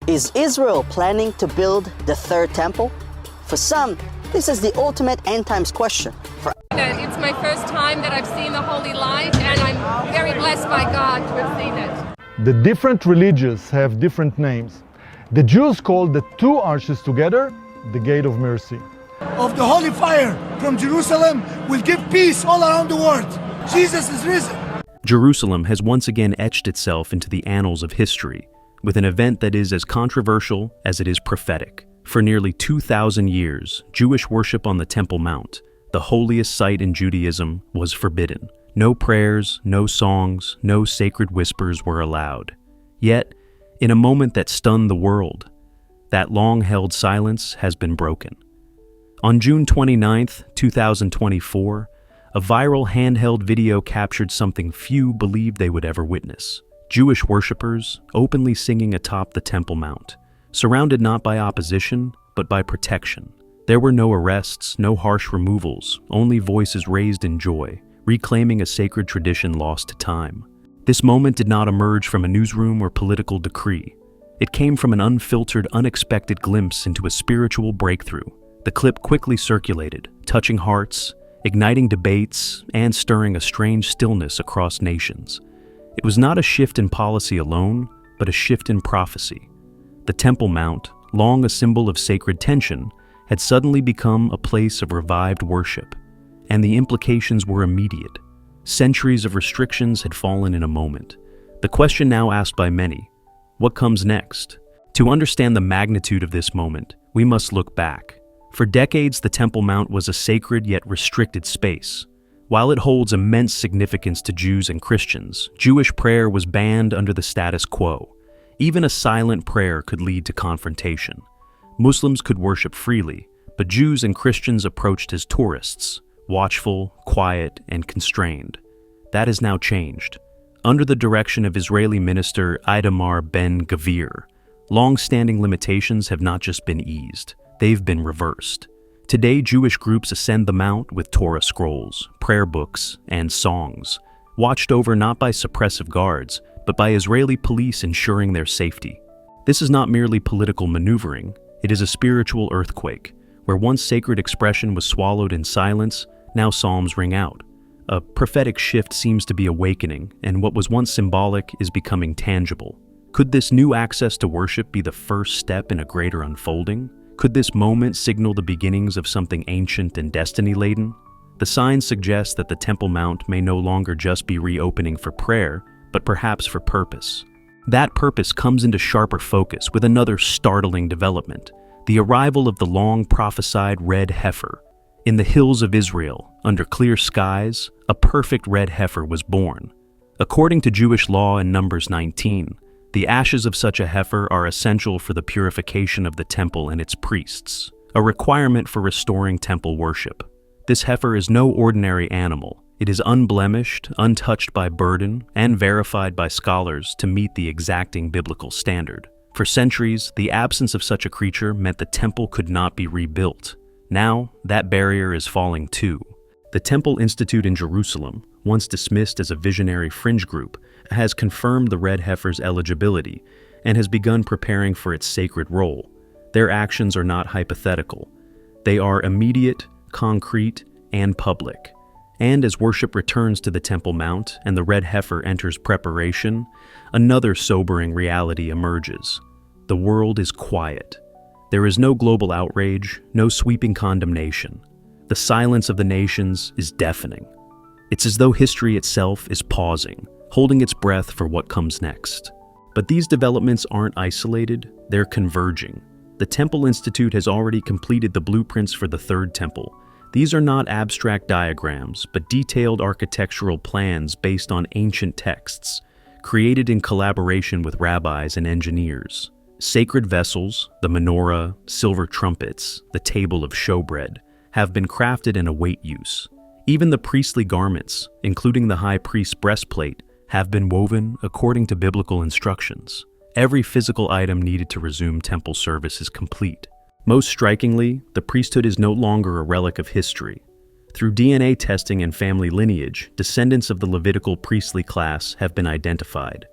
Is Israel planning to build the third temple? For some, this is the ultimate end times question. It's my first time that I've seen the holy light, and I'm very blessed by God to have seen it. The different religions have different names. The Jews call the two arches together the Gate of Mercy. Of the holy fire from Jerusalem will give peace all around the world. Jesus is risen. Jerusalem has once again etched itself into the annals of history, with an event that is as controversial as it is prophetic. For nearly 2,000 years, Jewish worship on the Temple Mount, the holiest site in Judaism, was forbidden. No prayers, no songs, no sacred whispers were allowed. Yet, in a moment that stunned the world, that long-held silence has been broken. On June 29, 2024, a viral handheld video captured something few believed they would ever witness. Jewish worshippers openly singing atop the Temple Mount, surrounded not by opposition, but by protection. There were no arrests, no harsh removals, only voices raised in joy, reclaiming a sacred tradition lost to time. This moment did not emerge from a newsroom or political decree. It came from an unfiltered, unexpected glimpse into a spiritual breakthrough. The clip quickly circulated, touching hearts, igniting debates, and stirring a strange stillness across nations. It was not a shift in policy alone, but a shift in prophecy. The Temple Mount, long a symbol of sacred tension, had suddenly become a place of revived worship, and the implications were immediate. Centuries of restrictions had fallen in a moment. The question now asked by many, what comes next? To understand the magnitude of this moment, we must look back. For decades, the Temple Mount was a sacred yet restricted space. While it holds immense significance to Jews and Christians, Jewish prayer was banned under the status quo. Even a silent prayer could lead to confrontation. Muslims could worship freely, but Jews and Christians approached as tourists, watchful, quiet, and constrained. That has now changed. Under the direction of Israeli minister Itamar Ben-Gvir, long-standing limitations have not just been eased, they've been reversed. Today, Jewish groups ascend the mount with Torah scrolls, prayer books, and songs, watched over not by suppressive guards, but by Israeli police ensuring their safety. This is not merely political maneuvering, it is a spiritual earthquake. Where once sacred expression was swallowed in silence, now psalms ring out. A prophetic shift seems to be awakening, and what was once symbolic is becoming tangible. Could this new access to worship be the first step in a greater unfolding? Could this moment signal the beginnings of something ancient and destiny-laden? The signs suggest that the Temple Mount may no longer just be reopening for prayer, but perhaps for purpose. That purpose comes into sharper focus with another startling development, the arrival of the long-prophesied red heifer. In the hills of Israel, under clear skies, a perfect red heifer was born. According to Jewish law in Numbers 19, the ashes of such a heifer are essential for the purification of the temple and its priests, a requirement for restoring temple worship. This heifer is no ordinary animal. It is unblemished, untouched by burden, and verified by scholars to meet the exacting biblical standard. For centuries, the absence of such a creature meant the temple could not be rebuilt. Now, that barrier is falling too. The Temple Institute in Jerusalem, once dismissed as a visionary fringe group, has confirmed the red heifer's eligibility and has begun preparing for its sacred role. Their actions are not hypothetical. They are immediate, concrete, and public. And as worship returns to the Temple Mount and the red heifer enters preparation, another sobering reality emerges. The world is quiet. There is no global outrage, no sweeping condemnation. The silence of the nations is deafening. It's as though history itself is pausing, holding its breath for what comes next. But these developments aren't isolated, they're converging. The Temple Institute has already completed the blueprints for the Third Temple. These are not abstract diagrams, but detailed architectural plans based on ancient texts, created in collaboration with rabbis and engineers. Sacred vessels, the menorah, silver trumpets, the table of showbread, have been crafted and await use. Even the priestly garments, including the high priest's breastplate, have been woven according to biblical instructions. Every physical item needed to resume temple service is complete. Most strikingly, the priesthood is no longer a relic of history. Through DNA testing and family lineage, descendants of the Levitical priestly class have been identified.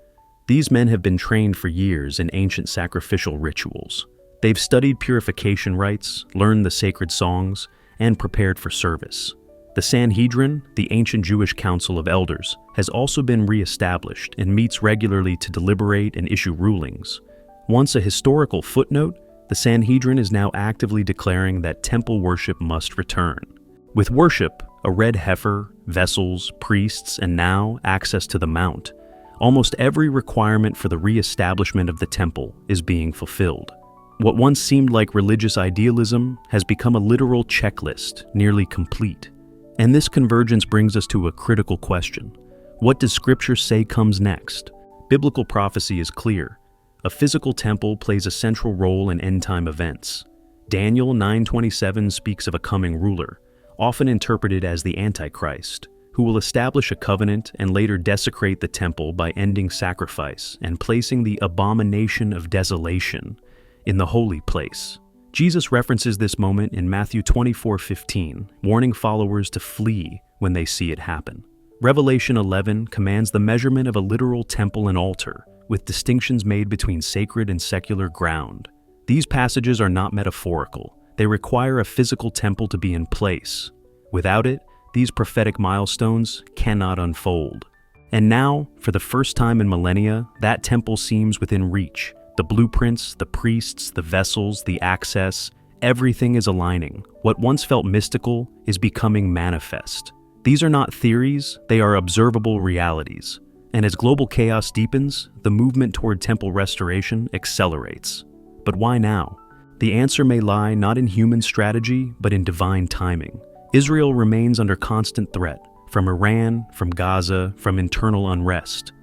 These men have been trained for years in ancient sacrificial rituals. They've studied purification rites, learned the sacred songs, and prepared for service. The Sanhedrin, the ancient Jewish council of elders, has also been re-established and meets regularly to deliberate and issue rulings. Once a historical footnote, the Sanhedrin is now actively declaring that temple worship must return. With worship, a red heifer, vessels, priests, and now access to the mount, almost every requirement for the re-establishment of the temple is being fulfilled. What once seemed like religious idealism has become a literal checklist, nearly complete. And this convergence brings us to a critical question. What does Scripture say comes next? Biblical prophecy is clear. A physical temple plays a central role in end-time events. Daniel 9:27 speaks of a coming ruler, often interpreted as the Antichrist, who will establish a covenant and later desecrate the temple by ending sacrifice and placing the abomination of desolation in the holy place. Jesus references this moment in Matthew 24:15, warning followers to flee when they see it happen. Revelation 11 commands the measurement of a literal temple and altar, with distinctions made between sacred and secular ground. These passages are not metaphorical. They require a physical temple to be in place. Without it, these prophetic milestones cannot unfold. And now, for the first time in millennia, that temple seems within reach. The blueprints, the priests, the vessels, the access, everything is aligning. What once felt mystical is becoming manifest. These are not theories, they are observable realities. And as global chaos deepens, the movement toward temple restoration accelerates. But why now? The answer may lie not in human strategy, but in divine timing. Israel remains under constant threat, from Iran, from Gaza, from internal unrest.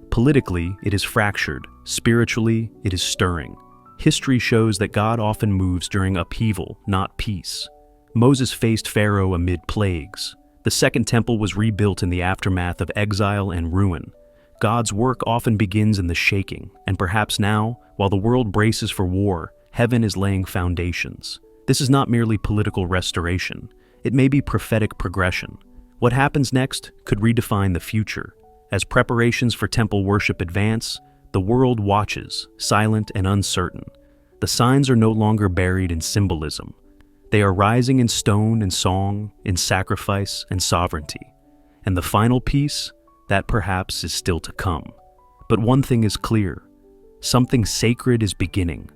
Politically, it is fractured. Spiritually, it is stirring. History shows that God often moves during upheaval, not peace. Moses faced Pharaoh amid plagues. The Second Temple was rebuilt in the aftermath of exile and ruin. God's work often begins in the shaking, and perhaps now, while the world braces for war, heaven is laying foundations. This is not merely political restoration. It may be prophetic progression. What happens next could redefine the future. As preparations for temple worship advance, the world watches, silent and uncertain. The signs are no longer buried in symbolism. They are rising in stone and song, in sacrifice and sovereignty. And the final piece, that perhaps is still to come. But one thing is clear. Something sacred is beginning.